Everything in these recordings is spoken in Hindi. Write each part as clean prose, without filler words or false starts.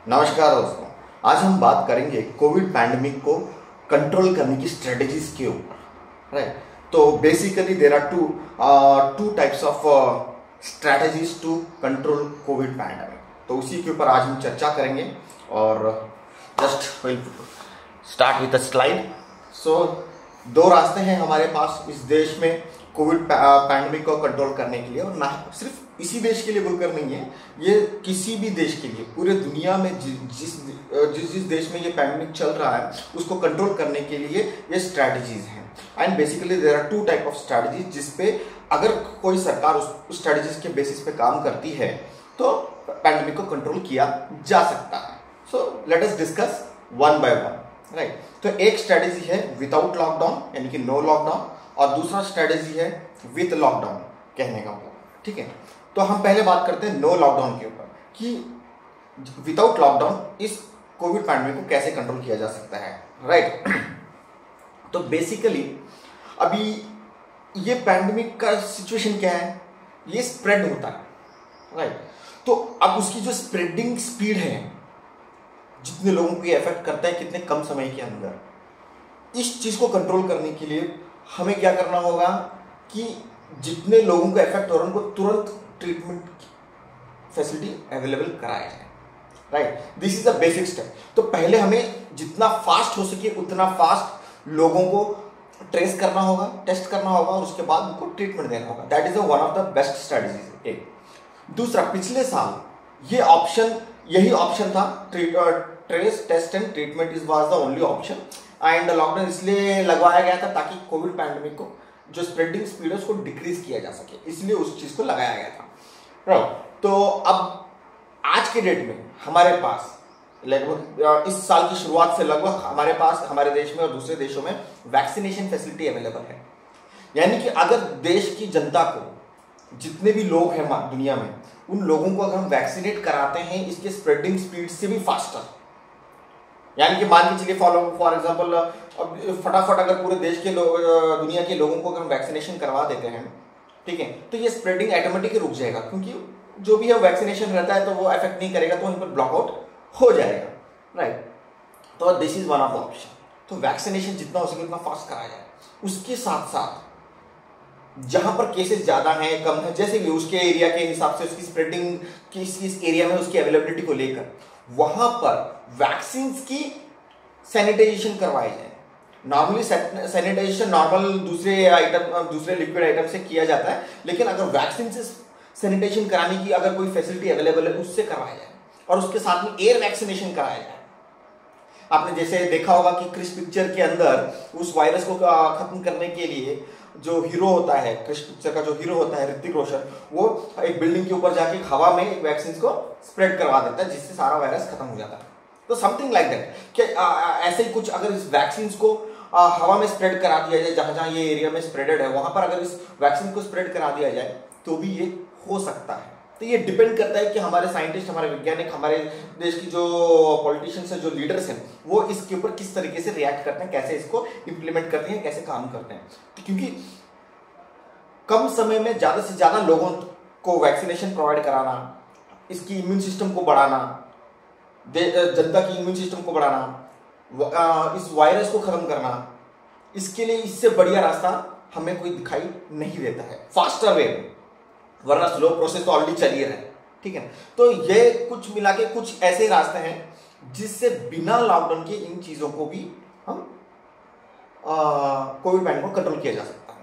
नमस्कार दोस्तों। आज हम बात करेंगे कोविड पैंडेमिक को कंट्रोल करने की स्ट्रेटजीज के ऊपर। राइट, तो basically there are two types of strategies to control COVID pandemic. तो उसी के ऊपर आज हम चर्चा करेंगे और just will start with a slide. So दो रास्ते हैं हमारे पास इस देश में कोविड पैंडेमिक को कंट्रोल करने के लिए, और ना सिर्फ इसी देश के लिए बोलकर नहीं है, ये किसी भी देश के लिए, पूरे दुनिया में जिस देश में ये पैंडेमिक चल रहा है उसको कंट्रोल करने के लिए ये स्ट्रैटेजीज हैं। And basically there are two type of strategies, जिसपे अगर कोई सरकार उस स्ट्रैटेजीज के बेसिस पे काम करती है तो पैंडेमिक को कंट्रोल किया जा सकता है। So let us discuss one by one. Right, तो एक स्ट्रैटेजी है विदाउट लॉकडाउन यानी कि नो लॉकडाउन, और दूसरा स्ट्रैटेजी है विद लॉकडाउन कहने का मतलब। ठीक है, तो हम पहले बात करते हैं नो लॉकडाउन के ऊपर कि विदाउट लॉकडाउन इस कोविड पैंडेमिक को कैसे कंट्रोल किया जा सकता है। राइट, तो बेसिकली अभी ये पैंडेमिक का सिचुएशन क्या है, ये स्प्रेड होता है। राइट, तो अब उसकी जो स्प्रेडिंग स्पीड है, जितने लोगों को ये अफेक्ट करता है कितने कम समय के अंदर, इस चीज को कंट्रोल करने के लिए हमें क्या करना होगा कि जितने लोगों को इफेक्ट हो रहा है उनको तुरंत ट्रीटमेंट फैसिलिटी अवेलेबल कराया जाए। Right, this is the basic step. तो पहले हमें जितना फास्ट हो सके उतना फास्ट लोगों को ट्रेस करना होगा, टेस्ट करना होगा, और उसके बाद उनको ट्रीटमेंट देना होगा। That is one of the best strategies. एक दूसरा, पिछले साल यही ऑप्शन था, trace test and treatment is was the only option. And lockdown इसलिए लगवाया गया था ताकि कोविड पैंडेमिक को जो स्प्रेडिंग स्पीड है उसको डिक्रीज किया जा सके, इसलिए उस चीज को लगाया गया था। तो अब आज के डेट में हमारे पास लगभग इस साल की शुरुआत से लगभग हमारे पास, हमारे देश में और दूसरे देशों में वैक्सीनेशन फैसिलिटी अवेलेबल है। यानी कि अगर देश की जनता को, जितने भी लोग हैं दुनिया में, उन लोगों को अगर हम वैक्सीनेट कराते हैं इसके स्प्रेडिंग स्पीड से भी फास्टर, यानी कि मान के चलिए फॉर एग्जांपल फटाफट अगर पूरे देश के दुनिया के लोगों को अगर हम वैक्सीनेशन करवा देते हैं, ठीक है, तो ये स्प्रेडिंग ऑटोमेटिकली रुक जाएगा, क्योंकि जो भी है वैक्सीनेशन रहता है तो वो इफेक्ट नहीं करेगा, तो वहीं पर ब्लॉकआउट हो जाएगा। राइट, तो this is one of the option. तो वैक्सीनेशन जितना हो सके उतना फास्ट कराया जाए। उसके साथ साथ जहां पर केसेस ज्यादा हैं, कम है, जैसे भी उसके एरिया के हिसाब से उसकी स्प्रेडिंग किस एरिया में उसकी अवेलेबिलिटी को लेकर वहां पर वैक्सीन की सैनिटाइजेशन करवाई जाए। नॉर्मली सैनिटाइजेशन नॉर्मल दूसरे लिक्विड आइटम से किया जाता है, लेकिन अगर वैक्सीन से सैनिटाइजेशन कराने की अगर कोई फैसिलिटी अवेलेबल है उससे करवाया जाए, और उसके साथ में एयर वैक्सीनेशन कराया जाए। आपने जैसे देखा होगा कि क्रिश पिक्चर के अंदर उस वायरस को खत्म करने के लिए जो हीरो होता है, क्रिश पिक्चर का जो हीरो होता है ऋतिक रोशन, वो एक बिल्डिंग के ऊपर जाके हवा में एक वैक्सीन को स्प्रेड करवा देता है, जिससे सारा वायरस खत्म हो जाता है। तो समथिंग लाइक दैट कि ऐसे ही कुछ अगर इस वैक्सीन को हवा में स्प्रेड करा दिया जाए, जहां जहां ये एरिया में स्प्रेडेड है वहां पर अगर इस वैक्सीन को स्प्रेड करा दिया जाए तो भी ये हो सकता है। तो ये डिपेंड करता है कि हमारे साइंटिस्ट, हमारे वैज्ञानिक, हमारे देश की जो पॉलिटिशियंस हैं, जो लीडर्स हैं, वो इसके ऊपर किस तरीके से रिएक्ट करते हैं, कैसे इसको इंप्लीमेंट करते हैं, कैसे काम करते हैं। तो क्योंकि कम समय में ज्यादा से ज्यादा लोगों को वैक्सीनेशन प्रोवाइड कराना, इसकी इम्यून सिस्टम को बढ़ाना, जनता की इम्यून सिस्टम को बढ़ाना, इस वायरस को खत्म करना, इसके लिए इससे बढ़िया रास्ता हमें कोई दिखाई नहीं देता है फास्टर वे में, वरना स्लो प्रोसेस तो ऑलरेडी चल ही रहा है। ठीक है, तो ये कुछ मिला के कुछ ऐसे रास्ते हैं जिससे बिना लॉकडाउन के इन चीजों को भी हम कोविड पैंडेमिक को कंट्रोल किया जा सकता है।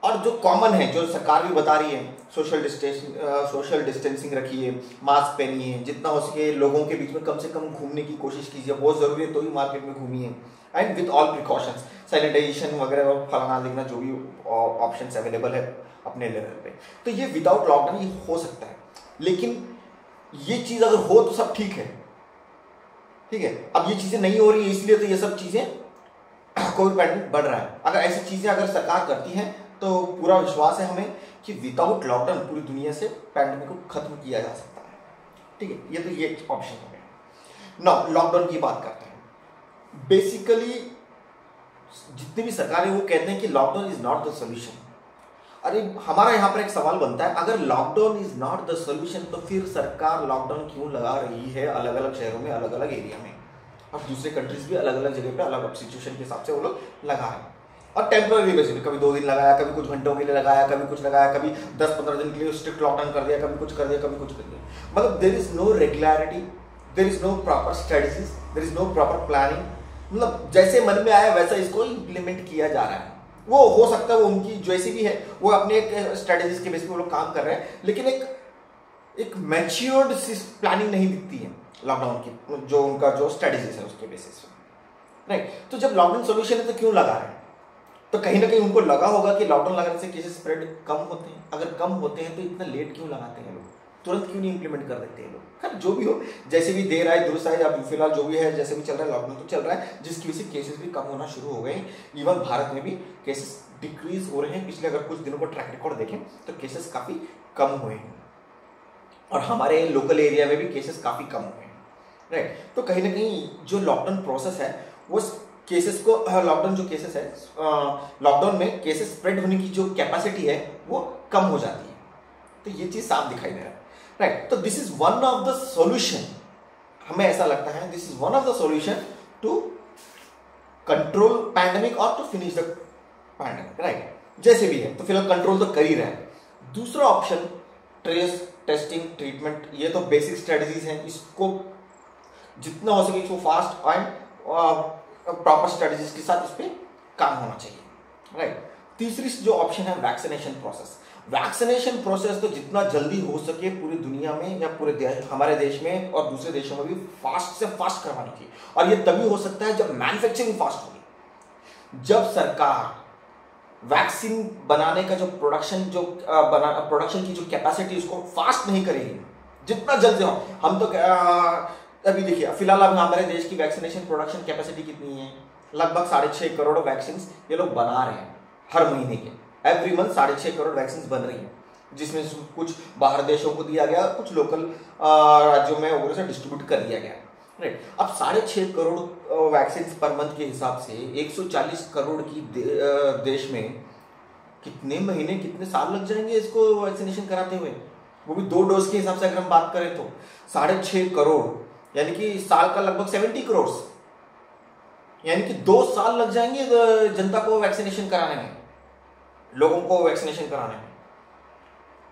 और जो कॉमन है, जो सरकार भी बता रही है, सोशल डिस्टेंसिंग रखिए, मास्क पहनिए, जितना हो सके लोगों के बीच में कम से कम घूमने की कोशिश कीजिए, बहुत जरूरी है तो ही मार्केट में घूमिए, and with all precautions, sanitization वगैरह और फलाना देखना, जो भी ऑप्शंस अवेलेबल है अपने लेवल पे। तो ये विदाउट लॉकडाउन ये हो सकता है, लेकिन ये चीज अगर हो तो सब ठीक है। ठीक है, अब ये चीजें नहीं हो रही है, इसलिए तो ये सब चीजें कोविड पैंडेमिक बढ़ रहा है। अगर ऐसी चीजें अगर सरकार करती है तो पूरा विश्वास है हमें कि विदाउट लॉकडाउन पूरी दुनिया से पैंडेमिक को खत्म किया जा सकता है। ठीक है, ये तो ये ऑप्शन हो गया। नाउ लॉकडाउन की बात करते हैं। बेसिकली जितनी भी सरकार है वो कहते हैं कि lockdown is not the solution. अरे हमारा यहाँ पर एक सवाल बनता है, अगर lockdown is not the solution तो फिर सरकार लॉकडाउन क्यों लगा रही है अलग अलग शहरों में, अलग अलग एरिया में, और दूसरे कंट्रीज भी अलग अलग जगह पे अलग अलग सिचुएशन के हिसाब से वो लोग लगा रहे हैं। और टेम्पररी बेसिस पे कभी 2 दिन लगाया, कभी कुछ घंटों के लिए लगाया, कभी कुछ लगाया, कभी 10-15 दिन के लिए स्ट्रिक्ट लॉकडाउन कर दिया, कभी कुछ कर दिया, कभी कुछ कर दिया। मतलब there is no regularity, there is no proper strategies, there is no proper planning. मतलब जैसे मन में आया वैसा इसको इम्प्लीमेंट किया जा रहा है। वो हो सकता है वो उनकी जैसी भी है, वो अपने एक स्ट्रेटजीज के बेस पे वो लोग काम कर रहे हैं, लेकिन एक मैच्योर्ड प्लानिंग नहीं दिखती है लॉकडाउन की, जो उनका जो स्ट्रेटजीज है उसके बेसिस पे, राइट। तो जब लॉकडाउन सोल्यूशन है तो क्यों लगा रहे हैं? तो कहीं ना कहीं उनको लगा होगा कि लॉकडाउन लगाने से केसेस स्प्रेड कम होते हैं। अगर कम होते हैं तो इतना लेट क्यों लगाते हैं लोग, तुरंत क्यों नहीं इंप्लीमेंट कर देते हैं लोग? खैर जो भी हो, जैसे भी देर आए दुरुस्त आए, अब फिलहाल जो भी है जैसे भी चल रहा है लॉकडाउन तो चल रहा है, जिसकी वजह से केसेस भी कम होना शुरू हो गए। इवन भारत में भी केसेस डिक्रीज हो रहे हैं। पिछले अगर कुछ दिनों का ट्रैक रिकॉर्ड देखें तो केसेस काफी कम हुए हैं, और हमारे लोकल एरिया में भी केसेस काफी कम हुए हैं, राइट। तो कहीं ना कहीं जो लॉकडाउन प्रोसेस है वो केसेस को, लॉकडाउन जो केसेस है, लॉकडाउन में केसेस स्प्रेड होने की जो कैपेसिटी है वो कम हो जाती है। तो ये चीज साफ दिखाई दे रहा है, राइट। तो this is one of the solution, हमें ऐसा लगता है this is one of the solution to control pandemic और to finish the pandemic, right. जैसे भी है तो फिलहाल कंट्रोल तो कर ही रहे हैं। दूसरा ऑप्शन ट्रेस, टेस्टिंग, ट्रीटमेंट, ये तो बेसिक स्ट्रेटजीज हैं। इसको जितना हो सके इसको फास्ट एंड प्रॉपर स्ट्रेटजीज के साथ इस पर काम होना चाहिए, राइट। तीसरी जो ऑप्शन है वैक्सीनेशन प्रोसेस। वैक्सीनेशन प्रोसेस तो जितना जल्दी हो सके पूरी दुनिया में या पूरे हमारे देश में और दूसरे देशों में भी फास्ट से फास्ट करवानी चाहिए। और ये तभी हो सकता है जब मैन्युफैक्चरिंग फास्ट होगी, जब सरकार वैक्सीन बनाने का जो प्रोडक्शन की जो कैपेसिटी उसको फास्ट नहीं करेगी, जितना जल्दी हो। हम तो अभी देखिए फिलहाल अब हमारे देश की वैक्सीनेशन प्रोडक्शन कैपेसिटी कितनी है, लगभग 6.5 करोड़ वैक्सीन ये लोग बना रहे हैं हर महीने के। एवरी मंथ 6.5 करोड़ वैक्सीन बन रही है, जिसमें कुछ बाहर देशों को दिया गया, कुछ लोकल राज्यों में वगैरह से डिस्ट्रीब्यूट कर दिया गया, राइट। अब 6.5 करोड़ वैक्सीन पर मंथ के हिसाब से 140 करोड़ की देश में कितने महीने कितने साल लग जाएंगे इसको वैक्सीनेशन कराते हुए, वो भी 2 डोज के हिसाब से अगर हम बात करें तो 6.5 करोड़ यानी कि साल का लगभग 70 करोड़, यानी कि 2 साल लग जाएंगे जनता को वैक्सीनेशन कराने में, लोगों को वैक्सीनेशन कराने में,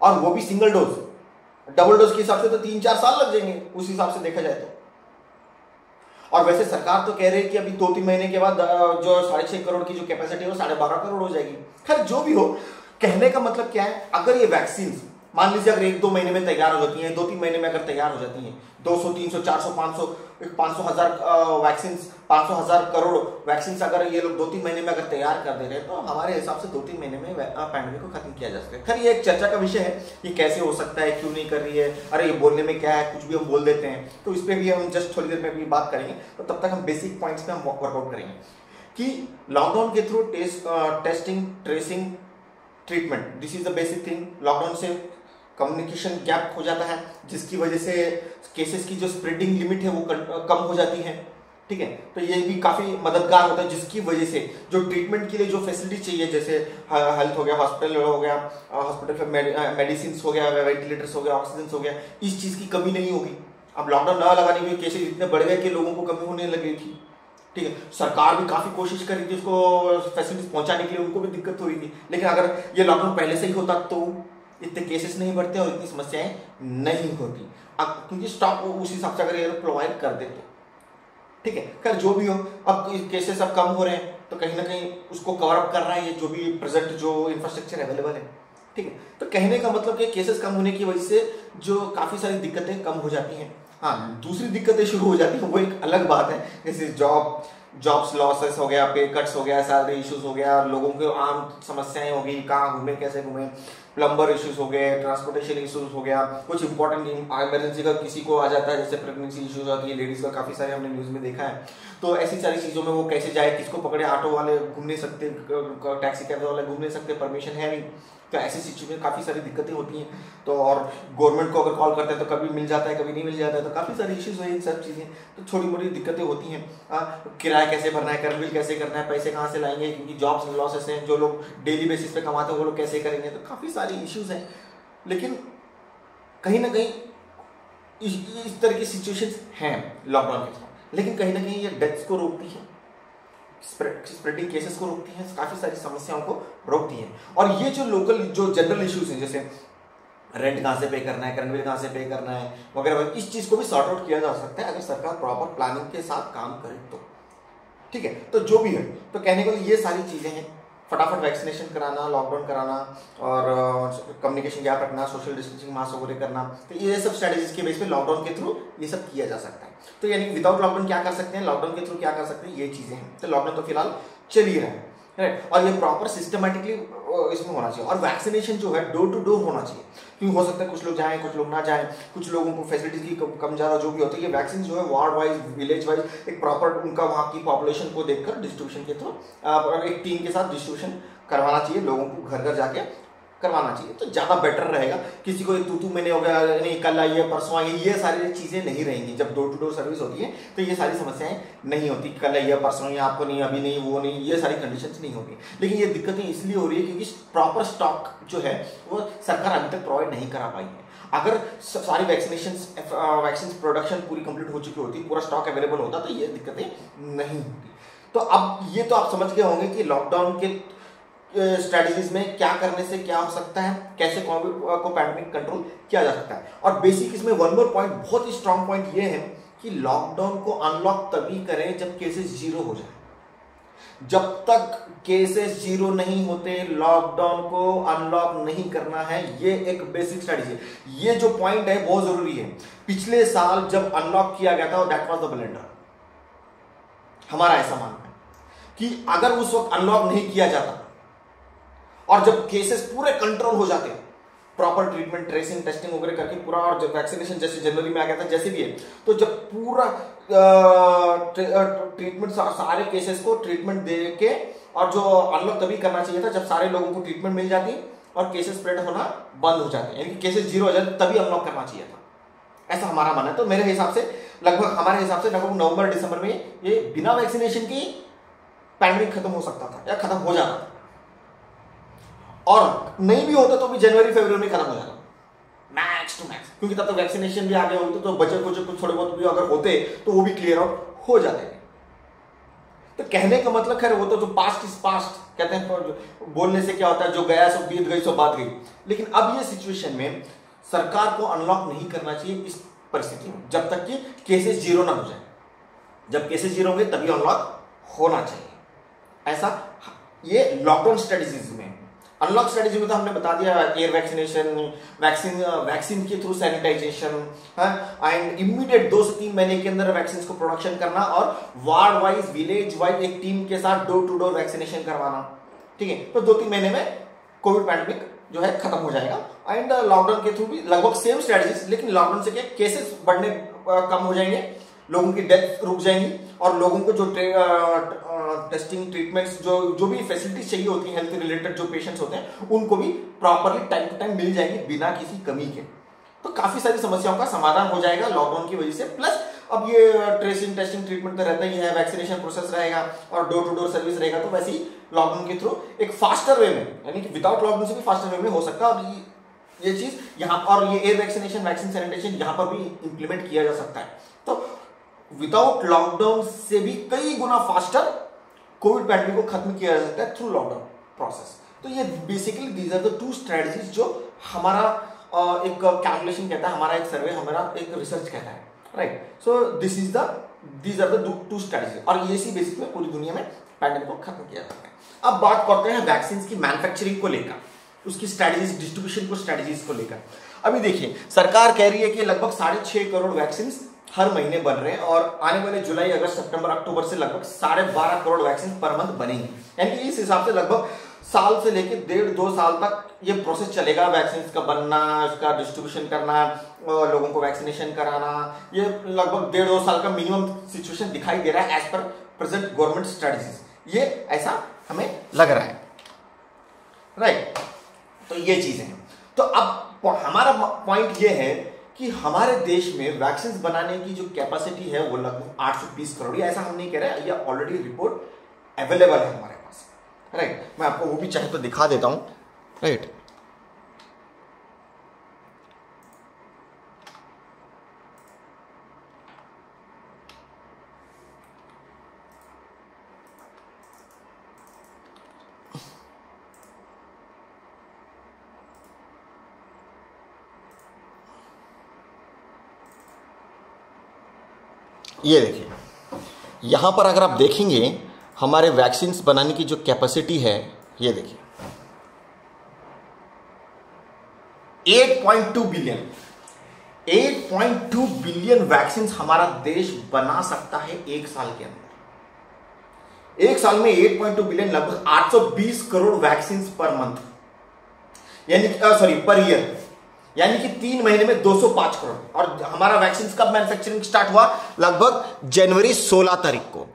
और वो भी सिंगल डोज। डबल डोज के हिसाब से तो 3-4 साल लग जाएंगे उस हिसाब से देखा जाए तो। और वैसे सरकार तो कह रही है कि अभी 2-3 महीने के बाद जो 6.5 करोड़ की जो कैपेसिटी है वो 12.5 करोड़ हो जाएगी। खैर जो भी हो, कहने का मतलब क्या है, अगर ये वैक्सीन मान लीजिए अगर 1-2 महीने में तैयार हो जाती हैं, 2-3 महीने में अगर तैयार हो जाती हैं, 200, 300, 400, 500 हजार वैक्सीन, 500 हजार करोड़ वैक्सीन अगर ये लोग 2-3 महीने में अगर तैयार कर दे रहे हैं तो हमारे हिसाब से 2-3 महीने में पैंडेमिक को खत्म किया जा सकता है। खैर ये एक चर्चा का विषय है, ये कैसे हो सकता है, क्यों नहीं कर रही है, अरे ये बोलने में क्या है, कुछ भी हम बोल देते हैं। तो इस पर भी हम जस्ट थोड़ी देर में भी बात करेंगे। तो तब तक हम बेसिक पॉइंट्स पे हम वर्कआउट करेंगे कि लॉकडाउन के through testing, tracing, treatment, this is the basic thing. Lockdown से कम्युनिकेशन गैप हो जाता है, जिसकी वजह से केसेस की जो स्प्रेडिंग लिमिट है वो कम हो जाती है, ठीक है। तो ये भी काफी मददगार होता है, जिसकी वजह से जो ट्रीटमेंट के लिए जो फैसिलिटी चाहिए, जैसे हेल्थ हो गया, हॉस्पिटल हो गया, हॉस्पिटल में मेडिसिन हो गया, वेंटिलेटर्स हो गया, ऑक्सीजन हो गया, इस चीज की कमी नहीं होगी। अब लॉकडाउन न लगाने के केसेस इतने बढ़ गए कि लोगों को कमी होने लगी थी, ठीक है। सरकार भी काफी कोशिश कर रही थी उसको फैसिलिटीज पहुंचाने के लिए, उनको भी दिक्कत हो रही थी। लेकिन अगर ये लॉकडाउन पहले से ही होता तो इतने केसेस नहीं बढ़ते और इतनी समस्याएं नहीं होती। अब क्योंकि स्टॉक उस हिसाब से अगर ये प्रोवाइड कर दे तो, ठीक है। खैर जो भी हो, अब केसेस अब कम हो रहे हैं तो कहीं ना कहीं उसको कवर अप कर रहा है ये जो भी प्रेजेंट जो इंफ्रास्ट्रक्चर अवेलेबल है, ठीक है। तो कहने का मतलब कि केसेस कम होने की वजह से जो काफी सारी दिक्कतें कम हो जाती हैं। हाँ, दूसरी दिक्कतें शुरू हो जाती हैं, वो एक अलग बात है, जैसे जॉब्स लॉसेस हो गया, पे कट्स हो गया, सैलरी इश्यूज हो गया, लोगों के आम समस्याएं हो गई, कहाँ घूमे, कैसे घूमे, प्लम्बर इश्यूज हो गए, ट्रांसपोर्टेशन इश्यूज हो गया, कुछ इंपॉर्टेंट इमरजेंसी का किसी को आ जाता है, जैसे प्रेगनेंसी इश्यूज आती है लेडीज का, काफी सारे हमने न्यूज में देखा है। तो ऐसी सारी चीजों में वो कैसे जाए, किसको पकड़े, ऑटो वाले घूम नहीं सकते, टैक्सी कैब वाले घूम नहीं सकते, परमिशन है नहीं, तो ऐसी सिचुएशन काफ़ी सारी दिक्कतें होती हैं। तो और गवर्नमेंट को अगर कॉल करते हैं तो कभी मिल जाता है, कभी नहीं मिल जाता है, तो काफ़ी सारी इश्यूज हैं, इन सब चीज़ें तो छोटी मोटी दिक्कतें होती हैं। किराया कैसे भरना है, करंट बिल कैसे करना है, पैसे कहाँ से लाएंगे, क्योंकि जॉब्स लॉसेस हैं, जो लोग डेली बेसिस पे कमाते हैं वो लोग कैसे करेंगे, तो काफ़ी सारी इश्यूज हैं। लेकिन कहीं ना कहीं इस तरह की सिचुएशंस हैं लॉकडाउन के साथ, लेकिन कहीं ना कहीं ये डेथ्स को रोकती है, स्प्रेडिंग केसेस को रोकती हैं, काफ़ी सारी समस्याओं को रोकती हैं। और ये जो लोकल जो जनरल इश्यूज हैं, जैसे रेंट कहाँ से पे करना है, करंट बिल कहाँ से पे करना है वगैरह, इस चीज़ को भी सॉर्ट आउट किया जा सकता है अगर सरकार प्रॉपर प्लानिंग के साथ काम करे तो। ठीक है, तो जो भी है, तो कहने को ये सारी चीज़ें हैं, फटाफट वैक्सीनेशन कराना, लॉकडाउन कराना, और कम्युनिकेशन गैप रखना, सोशल डिस्टेंसिंग, मास्क वगैरह करना, तो ये सब स्ट्रेटेजीज के बेस पे लॉकडाउन के थ्रू ये सब किया जा सकता है। तो यानी विदाउट लॉकडाउन क्या कर सकते हैं, लॉकडाउन के थ्रू क्या कर सकते हैं, ये चीज़ें हैं। तो लॉकडाउन तो फिलहाल चल ही रहा है, राइट, और ये प्रॉपर सिस्टमेटिकली इसमें होना चाहिए। और वैक्सीनेशन जो है डोर टू डोर होना चाहिए, क्योंकि हो सकता है कुछ लोग जाएं, कुछ लोग ना जाएं, कुछ लोगों को फैसिलिटीज की कम ज़्यादा जो भी होती है, ये वैक्सीन जो है वार्ड वाइज, विलेज वाइज एक प्रॉपर उनका वहाँ की पॉपुलेशन को देखकर डिस्ट्रीब्यूशन के थ्रू एक टीम के साथ डिस्ट्रीब्यूशन करवाना चाहिए, लोगों को घर घर जाके करवाना चाहिए, तो ज़्यादा बेटर रहेगा। किसी को तू मैंने हो गया, नहीं कल आइए परसों आइए, ये सारी चीज़ें नहीं रहेंगी। जब डोर टू डोर सर्विस होती है तो ये सारी समस्याएं नहीं होती, कल आइए परसों आइए, आपको नहीं, अभी नहीं, वो नहीं, ये सारी कंडीशंस नहीं होती। लेकिन ये दिक्कतें इसलिए हो रही है क्योंकि प्रॉपर स्टॉक जो है वो सरकार अभी तक प्रोवाइड नहीं करा पाई है। अगर सारी वैक्सीन प्रोडक्शन पूरी कंप्लीट हो चुकी होती, पूरा स्टॉक अवेलेबल होता, तो ये दिक्कतें नहीं होती। तो अब ये तो आप समझ गए होंगे कि लॉकडाउन के स्ट्रेटजीज में क्या करने से क्या हो सकता है, कैसे कोविड को पैंडेमिक कंट्रोल किया जा सकता है। और बेसिक इसमें वन मोर पॉइंट, बहुत ही स्ट्रांग पॉइंट ये है कि लॉकडाउन को अनलॉक तभी करें जब केसेस जीरो हो जाए। जब तक केसेस जीरो नहीं होते लॉकडाउन को अनलॉक नहीं करना है, ये एक बेसिक स्ट्रेटजी है। ये जो पॉइंट है बहुत जरूरी है। पिछले साल जब अनलॉक किया गया था दैट वाज द ब्लंडर, हमारा ऐसा मानना है कि अगर उस वक्त अनलॉक नहीं किया जाता और जब केसेस पूरे कंट्रोल हो जाते, प्रॉपर ट्रीटमेंट, ट्रेसिंग, टेस्टिंग वगैरह करके पूरा, और जब वैक्सीनेशन जैसे जनवरी में आ गया था, जैसे भी है, तो जब पूरा ट्रीटमेंट, सारे केसेस को ट्रीटमेंट दे के, और जो अनलॉक तभी करना चाहिए था जब सारे लोगों को ट्रीटमेंट मिल जाती और केसेस स्प्रेड होना बंद हो जाते, यानी कि केसेस जीरो हो जाते, तभी अनलॉक करना चाहिए था। ऐसा हमारा मानना है। तो मेरे हिसाब से हमारे हिसाब से लगभग नवंबर दिसंबर में ये बिना वैक्सीनेशन की पैंडेमिक खत्म हो सकता था या खत्म हो जाता था, और नहीं भी होता तो भी जनवरी फरवरी में खत्म हो जाता मैक्स टू मैक्स, क्योंकि तब तक वैक्सीनेशन भी आ गया होते, तो बच्चे कुछ थोड़े बहुत भी अगर होते तो वो भी क्लियर आउट हो जाते। तो कहने का मतलब खैर वो तो पास्ट इज पास्ट कहते हैं, बोलने से क्या होता है, जो गया सो बीत गई सो बात गई। लेकिन अब ये सिचुएशन में सरकार को अनलॉक नहीं करना चाहिए इस परिस्थिति में, जब तक कि केसेस जीरो ना हो जाए। जब केसेस जीरो होंगे तभी अनलॉक होना चाहिए। ऐसा ये लॉकडाउन स्ट्रेटेजीज में। अनलॉक स्ट्रेटेजी में तो हमने बता दिया, एयर वैक्सीनेशन, वैक्सीन के थ्रू सैनिटाइजेशन, एंड इमीडिएट 2 से 3 महीने के अंदर वैक्सीन को प्रोडक्शन करना, और वार्ड वाइज, विलेज वाइज एक टीम के साथ डोर टू डोर वैक्सीनेशन करवाना। ठीक है, तो 2-3 महीने में कोविड पैंडेमिक जो है खत्म हो जाएगा। एंड लॉकडाउन के थ्रू भी लगभग सेम स्ट्रेटेजीज, लेकिन लॉकडाउन से क्या केसेस बढ़ने कम हो जाएंगे, लोगों की डेथ रुक जाएंगी, और लोगों को जो टेस्टिंग, ट्रीटमेंट्स, जो भी फैसिलिटीज चाहिए होती हैं हेल्थ रिलेटेड, जो पेशेंट्स होते हैं उनको भी प्रॉपरली टाइम टू टाइम मिल जाएंगी बिना किसी कमी के। तो काफी सारी समस्याओं का समाधान हो जाएगा लॉकडाउन की वजह से। प्लस अब ये ट्रेसिंग, टेस्टिंग, ट्रीटमेंट तो रहता ही है, वैक्सीनेशन प्रोसेस रहेगा और डोर टू डोर सर्विस रहेगा, तो वैसे ही लॉकडाउन के थ्रू एक फास्टर वे में, यानी कि विदाउट लॉकडाउन से भी फास्टर वे में हो सकता है। और ये चीज यहाँ, और ये एयर वैक्सीनेशन, वैक्सीन सैनिटेशन यहाँ पर भी इंप्लीमेंट किया जा सकता है। तो विदाउट लॉकडाउन से भी कई गुना फास्टर कोविड पैंडेमिक को खत्म किया जा सकता है थ्रू लॉकडाउन प्रोसेस। तो ये basically these are the 2 strategies जो हमारा एक कैलकुलेशन कहता है, हमारा एक सर्वे, हमारा एक रिसर्च कहता है, right. So these are the 2 strategies, और ये इसी बेसिस में पूरी दुनिया में पैंडेमिक को खत्म किया जाता है। अब बात करते हैं वैक्सीन की मैन्युफैक्चरिंग को लेकर, उसकी स्ट्रेटजीज, डिस्ट्रीब्यूशन को स्ट्रेटजीज को लेकर। अभी देखिए, सरकार कह रही है कि लगभग 6.5 करोड़ वैक्सीन हर महीने बन रहे हैं, और आने वाले जुलाई, अगस्त, सितंबर, अक्टूबर से लगभग 12.5 करोड़ वैक्सीन पर मंथ बनेंगी। यानी कि इस हिसाब से लगभग साल से लेकर 1.5-2 साल तक ये प्रोसेस चलेगा, वैक्सीन का बनना, उसका डिस्ट्रीब्यूशन करना, लोगों को वैक्सीनेशन कराना। ये लगभग 1.5-2 साल का मिनिमम सिचुएशन दिखाई दे रहा है as per present government strategies. ये ऐसा हमें लग रहा है, राइट। तो ये चीजें हैं। तो अब हमारा पॉइंट ये है कि हमारे देश में वैक्सीन बनाने की जो कैपेसिटी है वो लगभग 820 करोड़, ऐसा हम नहीं कह रहे, ये ऑलरेडी रिपोर्ट अवेलेबल है हमारे पास, राइट। मैं आपको वो भी चाहे तो दिखा देता हूं, राइट। ये देखिए, यहां पर अगर आप देखेंगे हमारे वैक्सीन बनाने की जो कैपेसिटी है, ये देखिए 8.2 बिलियन, 8.2 बिलियन वैक्सीन हमारा देश बना सकता है एक साल के अंदर। एक साल में 8.2 बिलियन, लगभग 820 करोड़ वैक्सीन पर मंथ, यानी सॉरी पर ईयर, यानी कि 3 महीने में 205 करोड़। और हमारा वैक्सीन कब मैन्युफैक्चरिंग स्टार्ट हुआ? लगभग जनवरी 16 तारीख को।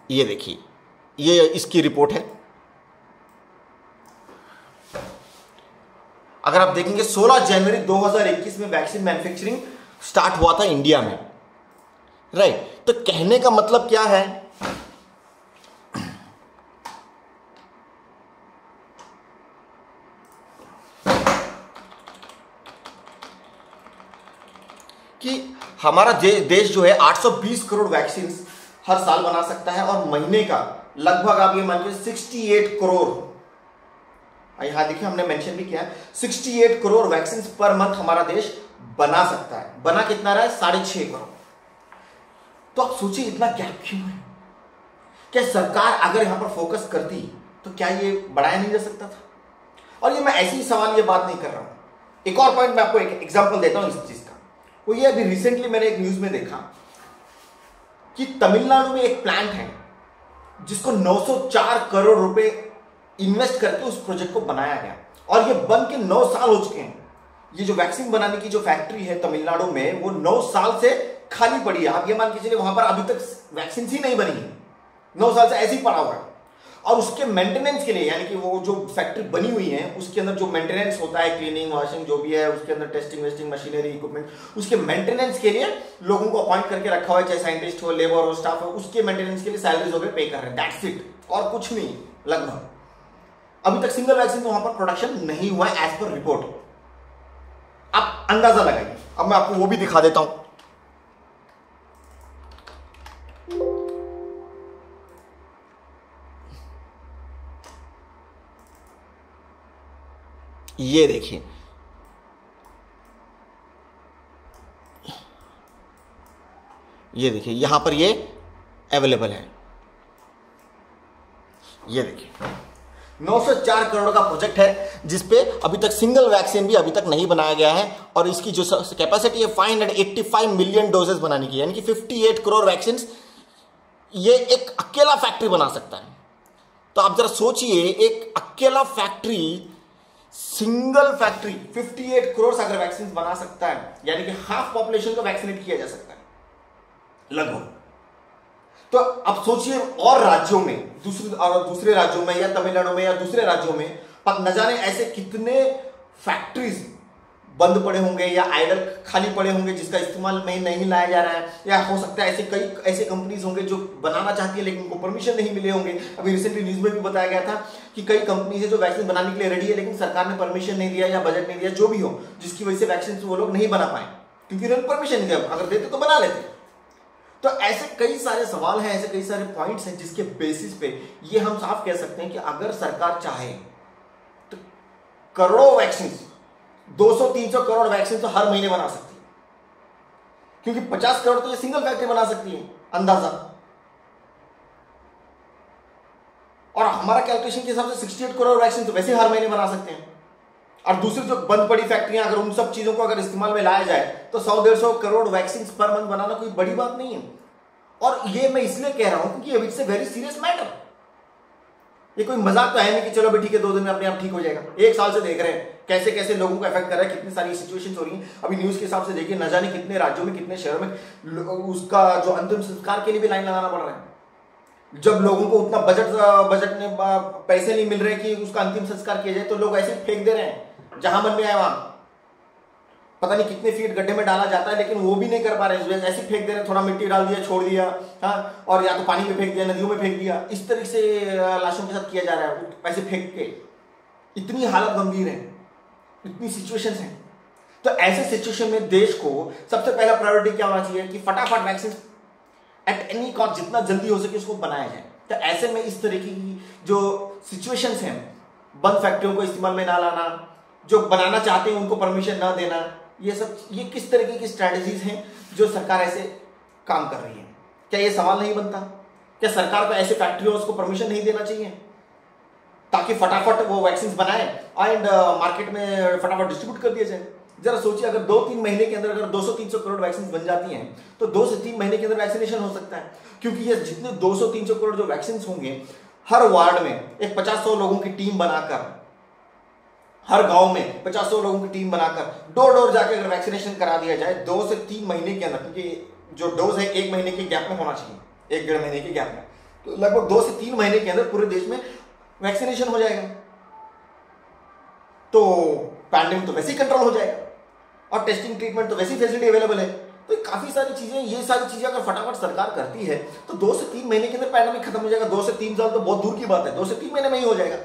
ये देखिए, ये इसकी रिपोर्ट है। अगर आप देखेंगे 16 जनवरी 2021 में वैक्सीन मैन्युफैक्चरिंग स्टार्ट हुआ था इंडिया में, राइट। तो कहने का मतलब क्या है कि हमारा देश जो है 820 करोड़ वैक्सीन हर साल बना सकता है, और महीने का लगभग आप ये मान लीजिए 68 करोड़, यहां देखिए हमने मेंशन भी किया है, 68 करोड़ वैक्सीन पर मंथ हमारा देश बना सकता है। बना कितना रहा है? 6.5 करोड़। तो आप सोचिए इतना गैप क्यों है? क्या सरकार अगर यहां पर फोकस करती तो क्या ये बढ़ाया नहीं जा सकता था? और ये मैं ऐसे ही सवाल, ये बात नहीं कर रहा हूं। एक और पॉइंट मैं आपको एक एग्जांपल देता हूं इस चीज का। वो ये अभी रिसेंटली मैंने एक न्यूज में देखा कि तमिलनाडु में एक प्लांट है जिसको 904 करोड़ रुपए इन्वेस्ट करके उस प्रोजेक्ट को बनाया गया, और ये बन के 9 साल हो चुके हैं। ये जो वैक्सीन बनाने की जो फैक्ट्री है तमिलनाडु में, वो 9 साल से खाली पड़ी है। आप ये मान के चलिए वहां पर अभी तक वैक्सीन ही नहीं बनी है, 9 साल से ऐसे ही पड़ा हुआ है। और उसके मेंटेनेंस के लिए, यानी कि वो जो फैक्ट्री बनी हुई है उसके अंदर जो मेंटेनेंस होता है, क्लीनिंग वॉशिंग जो भी है, उसके अंदर टेस्टिंग वेस्टिंग मशीनरी इक्विपमेंट, उसके मेंटेनेंस के लिए लोगों को अपॉइंट करके रखा हुआ है, चाहे साइंटिस्ट हो, लेबर हो, स्टाफ हो, उसके मेंटेनेंस के लिए सैलरीज वगैरह पे कर रहे हैं, दैट्स इट, और कुछ नहीं। लगभग अभी तक सिंगल वैक्सीन तो वहां पर प्रोडक्शन नहीं हुआ है एज पर रिपोर्ट। आप अंदाजा लगाइए। अब मैं आपको वो भी दिखा देता हूं। ये देखिए, ये देखिए यहां पर ये अवेलेबल है। ये देखिए 904 करोड़ का प्रोजेक्ट है जिसपे अभी तक सिंगल वैक्सीन भी अभी तक नहीं बनाया गया है, और इसकी जो कैपेसिटी है 585 मिलियन डोजेस बनाने की, यानी कि 58 करोड़ वैक्सीन ये एक अकेला फैक्ट्री बना सकता है। तो आप जरा सोचिए, एक अकेला फैक्ट्री, सिंगल फैक्ट्री 58 करोड़ अगर वैक्सीन बना सकता है, यानी कि हाफ पॉपुलेशन को वैक्सीनेट किया जा सकता है लगभग। तो अब सोचिए और राज्यों में, दूसरे राज्यों में, या तमिलनाडु में, या दूसरे राज्यों में, पर न जाने ऐसे कितने फैक्ट्रीज बंद पड़े होंगे या आइडल खाली पड़े होंगे जिसका इस्तेमाल में नहीं लाया जा रहा है, या हो सकता है ऐसे कई ऐसे कंपनीज होंगे जो बनाना चाहती है लेकिन उनको परमिशन नहीं मिले होंगे। अभी रिसेंटली न्यूज में भी बताया गया था कि कई कंपनीज है जो वैक्सीन बनाने के लिए रेडी है, लेकिन सरकार ने परमिशन नहीं दिया या बजट नहीं दिया, जो भी हो, जिसकी वजह से वैक्सीन वो लोग नहीं बना पाए क्योंकि उन्होंने परमिशन नहीं दिया। अगर देते तो बना लेते। तो ऐसे कई सारे सवाल हैं, ऐसे कई सारे पॉइंट्स हैं जिसके बेसिस पे ये हम साफ कह सकते हैं कि अगर सरकार चाहे तो करोड़ों वैक्सीन, 200-300 करोड़ वैक्सीन तो हर महीने बना सकती है, क्योंकि 50 करोड़ तो ये सिंगल फैक्ट्री बना सकती है अंदाजा। और हमारा कैलकुलेशन के हिसाब से 68 करोड़ वैक्सीन तो वैसे हर महीने बना सकते हैं। और दूसरी जो बंद पड़ी फैक्ट्रियां, अगर उन सब चीजों को अगर इस्तेमाल में लाया जाए तो 100-150 करोड़ वैक्सीन पर मंथ बनाना कोई बड़ी बात नहीं है। और ये मैं इसलिए कह रहा हूं क्योंकि it's a very serious matter. ये कोई मजाक तो है नहीं कि चलो भाई ठीक है 2 दिन में अपने आप ठीक हो जाएगा। 1 साल से देख रहे हैं कैसे कैसे लोगों को अफेक्ट कर रहा है, कितनी सारी सिचुएशंस हो रही हैं। अभी न्यूज के हिसाब से देखिए, न जाने कितने राज्यों में, कितने शहरों में उसका जो अंतिम संस्कार के लिए भी लाइन लगाना पड़ रहा है। जब लोगों को उतना बजट में पैसे नहीं मिल रहे कि उसका अंतिम संस्कार किया जाए, तो लोग ऐसे फेंक दे रहे हैं जहां मन में आए वहां। पता नहीं कितने फीट गड्ढे में डाला जाता है, लेकिन वो भी नहीं कर पा रहे, ऐसे फेंक दे रहे हैं, थोड़ा मिट्टी डाल दिया, छोड़ दिया, हाँ, और या तो पानी में फेंक दिया, नदियों में फेंक दिया, इस तरीके से लाशों के साथ किया जा रहा है, ऐसे फेंक के। इतनी हालत गंभीर है, इतनी सिचुएशंस हैं। तो ऐसे सिचुएशन में देश को सबसे पहला प्रायोरिटी क्या होना चाहिए कि फटाफट वैक्सीन एट एनी कॉस्ट, जितना जल्दी हो सके उसको बनाया जाए। तो ऐसे में इस तरह की जो सिचुएशंस हैं, बंद फैक्ट्रियों को इस्तेमाल में ना लाना, जो बनाना चाहते हैं उनको परमिशन ना देना, ये किस तरीके की स्ट्रैटेजीज हैं जो सरकार ऐसे काम कर रही है? क्या ये सवाल नहीं बनता? क्या सरकार को ऐसे फैक्ट्रियों को परमिशन नहीं देना चाहिए ताकि फटाफट वो वैक्सीन बनाए एंड मार्केट में फटाफट डिस्ट्रीब्यूट कर दिया जाए? जरा सोचिए, अगर 2-3 महीने के अंदर अगर 200-300 करोड़ वैक्सीन बन जाती हैं, तो 2 से 3 महीने के अंदर वैक्सीनेशन हो सकता है। क्योंकि ये जितने 200-300 करोड़ जो वैक्सीन होंगे, हर वार्ड में एक 50-100 लोगों की टीम बनाकर, हर गांव में 50-100 लोगों की टीम बनाकर डोर डोर जाकर अगर वैक्सीनेशन करा दिया जाए 2 से 3 महीने के अंदर, क्योंकि जो डोज है 1 महीने के गैप में होना चाहिए, 1-1.5 महीने के गैप में, तो लगभग 2 से 3 महीने के अंदर पूरे देश में वैक्सीनेशन हो जाएगा, तो पैंडेमिक तो वैसे ही कंट्रोल हो जाएगा, और टेस्टिंग ट्रीटमेंट तो वैसी फैसिलिटी अवेलेबल है। तो काफी सारी चीजें, ये सारी चीजें अगर फटाफट सरकार करती है तो 2 से 3 महीने के अंदर पैंडेमिक खत्म हो जाएगा। 2 से 3 साल तो बहुत दूर की बात है, 2 से 3 महीने में ही हो जाएगा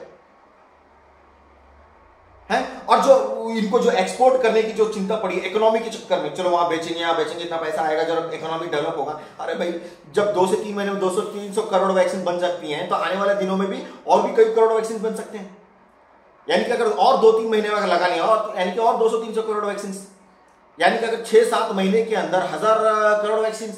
है। और जो इनको जो एक्सपोर्ट करने की जो चिंता पड़ी है इकोनॉमी के चक्कर में, चलो वहां बेचेंगे, यहाँ बेचेंगे, इतना पैसा आएगा, जब इकोनॉमी डेवलप होगा। अरे भाई, जब 2 से 3 महीने में 200-300 करोड़ वैक्सीन बन सकती हैं, तो आने वाले दिनों में भी और भी कई करोड़ वैक्सीन बन सकते हैं। यानी कि अगर और 2-3 महीने में अगर लगानी और, यानी कि और 200-300 करोड़ वैक्सीन, यानी कि अगर 6-7 महीने के अंदर 1000 करोड़ वैक्सीन,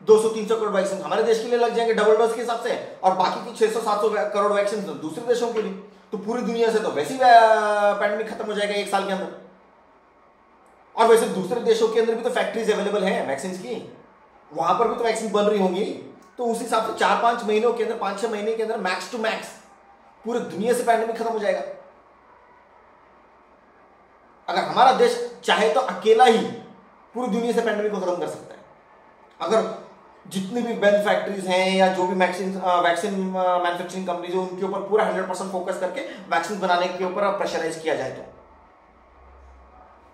200-300 करोड़ वैक्सीन हमारे देश के लिए लग जाएंगे डबल डोज के हिसाब से, और बाकी की 600-700 करोड़ वैक्सीन दूसरे देशों के लिए। तो पूरी दुनिया से तो वैसे ही पैंडेमिक खत्म हो जाएगा 1 साल के अंदर। और वैसे दूसरे देशों के अंदर भी तो फैक्ट्रीज अवेलेबल है वैक्सीन की, वहां पर भी तो वैक्सीन बन रही होंगी। तो उस हिसाब से 4-5 महीनों के अंदर, 5-6 महीने के अंदर मैक्स टू मैक्स पूरी दुनिया से पैंडेमिक खत्म हो जाएगा। अगर हमारा देश चाहे तो अकेला ही पूरी दुनिया से पैंडेमिक को खत्म कर सकता है। अगर जितनी भी बेल फैक्ट्रीज हैं या जो भी वैक्सीन मैन्युफैक्चरिंग कंपनीज है, उनके ऊपर पूरा 100% फोकस करके वैक्सीन बनाने के ऊपर प्रेशराइज किया जाए, तो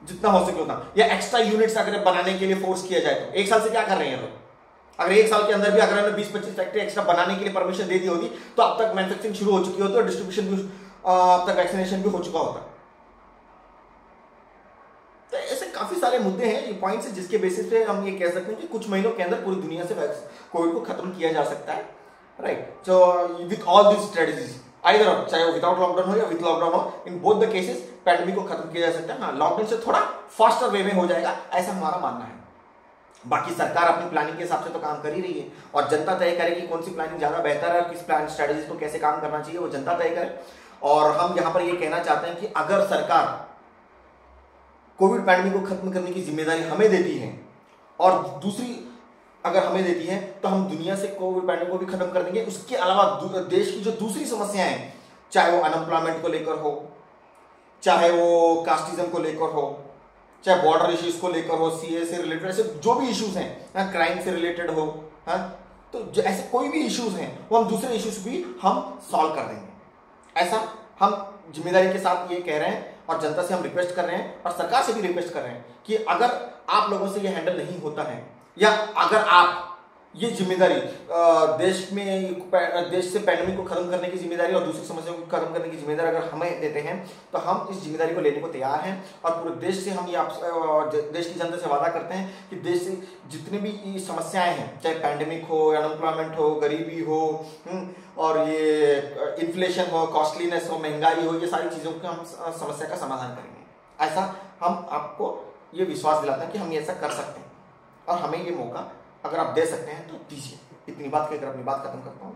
जितना हो सके उतना, या एक्स्ट्रा यूनिट्स अगर बनाने के लिए फोर्स किया जाए, तो 1 साल से क्या कर रहे हैं लोग? अगर 1 साल के अंदर भी अगर हमने 20-25 फैक्ट्री एक्स्ट्रा बनाने के लिए परमिशन दे दी होगी, तो अब तक मैन्युफैक्चरिंग शुरू हो चुकी होती और डिस्ट्रीब्यूशन भी अब तक वैक्सीनेशन भी हो चुका होता। तो ऐसे काफी सारे मुद्दे हैं, ये पॉइंट्स हैं जिसके बेसिस पे हम ये कह सकते हैं कि कुछ महीनों के अंदर पूरी दुनिया से कोविड को खत्म किया जा सकता है, right. So with all this strategies, either चाहे वो विदाउट लॉकडाउन हो या विद लॉकडाउन हो, in both the cases pandemic को खत्म किया जा सकता है। हाँ, लॉकडाउन से थोड़ा फास्टर वे में हो जाएगा, ऐसा हमारा मानना है। बाकी सरकार अपनी प्लानिंग के हिसाब से तो काम कर ही रही है, और जनता तय करेगी कौन सी प्लानिंग ज्यादा बेहतर है और किस प्लान स्ट्रेटजी को कैसे काम करना चाहिए, वो जनता तय करे। और हम यहाँ पर ये कहना चाहते हैं कि अगर सरकार कोविड पैंडेमिक को खत्म करने की जिम्मेदारी हमें देती है, और दूसरी अगर हमें देती है, तो हम दुनिया से कोविड पैंडेमिक को भी खत्म कर देंगे। उसके अलावा देश की जो दूसरी समस्याएं हैं, चाहे वो अनएम्प्लॉयमेंट को लेकर हो, चाहे वो कास्टिज्म को लेकर हो, चाहे बॉर्डर इश्यूज को लेकर हो, सीए से रिलेटेड ऐसे जो भी इश्यूज हैं, क्राइम से रिलेटेड हो, तो ऐसे कोई भी इश्यूज हैं, वो हम दूसरे इश्यूज भी हम सॉल्व कर देंगे। ऐसा हम जिम्मेदारी के साथ ये कह रहे हैं, और जनता से हम रिक्वेस्ट कर रहे हैं और सरकार से भी रिक्वेस्ट कर रहे हैं कि अगर आप लोगों से ये हैंडल नहीं होता है, या अगर आप ये जिम्मेदारी देश से पैंडेमिक को खत्म करने की जिम्मेदारी और दूसरी समस्याओं को खत्म करने की जिम्मेदारी अगर हमें देते हैं, तो हम इस जिम्मेदारी को लेने को तैयार हैं। और पूरे देश से हम ये देश की जनता से वादा करते हैं कि देश से जितनी भी समस्याएं हैं, चाहे पैंडेमिक हो, अनएम्प्लॉयमेंट हो, गरीबी हो, और ये इन्फ्लेशन हो, कॉस्टलीनेस हो, महंगाई हो, ये सारी चीजों की हम समस्या का समाधान करेंगे। ऐसा हम आपको ये विश्वास दिलाते हैं कि हम ये ऐसा कर सकते हैं, और हमें ये मौका अगर आप दे सकते हैं तो दीजिए। इतनी बात कहकर अपनी बात खत्म करता हूँ।